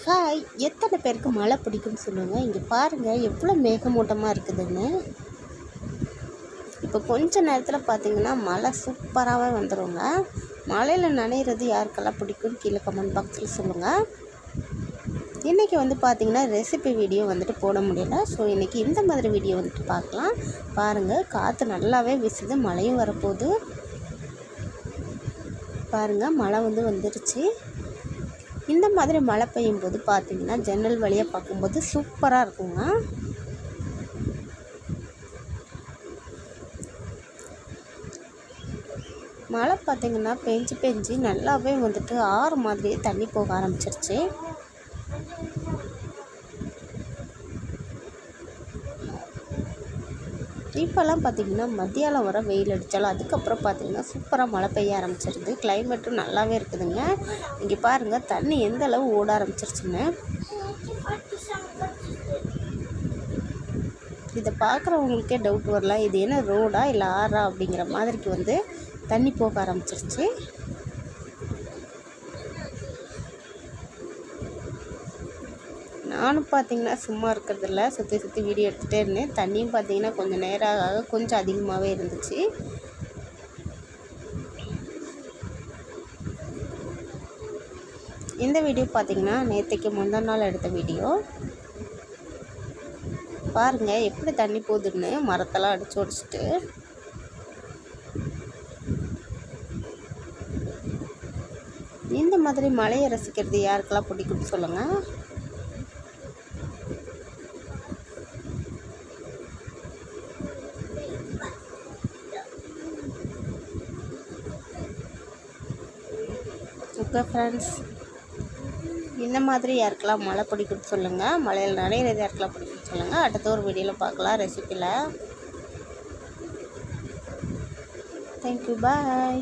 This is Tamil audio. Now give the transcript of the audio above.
ஹாய், எத்தனை பேருக்கு மழை பிடிக்கும்னு சொல்லுங்கள். இங்கே பாருங்கள் எவ்வளோ மேகமூட்டமாக இருக்குதுன்னு. இப்போ கொஞ்ச நேரத்தில் பார்த்தீங்கன்னா மழை சூப்பராகவே வந்துடுங்க. மழையில் நனைகிறது யாருக்கெல்லாம் பிடிக்கும்னு கீழே கமெண்ட் பாக்ஸில் சொல்லுங்கள். இன்றைக்கி பார்த்திங்கன்னா ரெசிபி வீடியோ போட முடியல. ஸோ இன்றைக்கி இந்த மாதிரி வீடியோ பார்க்கலாம். பாருங்கள், காற்று நல்லாவே வீசுது, மழையும் வரப்போகுது. பாருங்கள், மழை வந்துருச்சு. இந்த மாதிரி மழை பெய்யும் போது பார்த்திங்கன்னா ஜன்னல் வழியாக பார்க்கும்போது சூப்பராக இருக்குங்க. மழை பார்த்திங்கன்னா பெஞ்சு நல்லாவே ஆறு மாதிரியே தண்ணி போக ஆரம்பிச்சிருச்சு. இப்போல்லாம் பார்த்திங்கன்னா மத்தியானம் வர வெயில் அடித்தாலும் அதுக்கப்புறம் பார்த்திங்கன்னா சூப்பராக மழை பெய்ய ஆரம்பிச்சிருது. கிளைமேட்டும் நல்லாவே இருக்குதுங்க. இங்கே பாருங்கள் தண்ணி எந்த அளவு ஓட ஆரம்பிச்சிருச்சுன்னு. இதை பார்க்குறவங்களுக்கே டவுட் வரலாம், இது என்ன ரோடா இல்லை ஆறா அப்படிங்கிற மாதிரிக்கு தண்ணி போக ஆரம்பிச்சிருச்சு. நானும் பார்த்திங்கன்னா சும்மா இருக்கிறதில்ல, சுற்றி வீடியோ எடுத்துகிட்டே இருந்தேன். தண்ணியும் பார்த்திங்கன்னா கொஞ்சம் நேரம் ஆக கொஞ்சம் அதிகமாகவே இருந்துச்சு. இந்த வீடியோ பார்த்திங்கன்னா நேற்றுக்கு முந்தா நாள் எடுத்த வீடியோ. பாருங்கள் எப்படி தண்ணி போகுதுன்னு, மரத்தெல்லாம் அடித்து உடச்சிட்டு. இந்த மாதிரி மழையை ரசிக்கிறது யாருக்கெல்லாம் பிடிக்கும்னு சொல்லுங்கள். ஓகே ஃப்ரெண்ட்ஸ், இந்த மாதிரி யாருக்கெல்லாம் மழை பிடிக்கும்னு சொல்லுங்கள். மழையில் நனைகிறது யாருக்கெல்லாம் பிடிக்கும்னு சொல்லுங்கள். அடுத்த ஒரு வீடியோவில் பார்க்கலாம் ரெசிப்பியில். தேங்க்யூ, பாய்.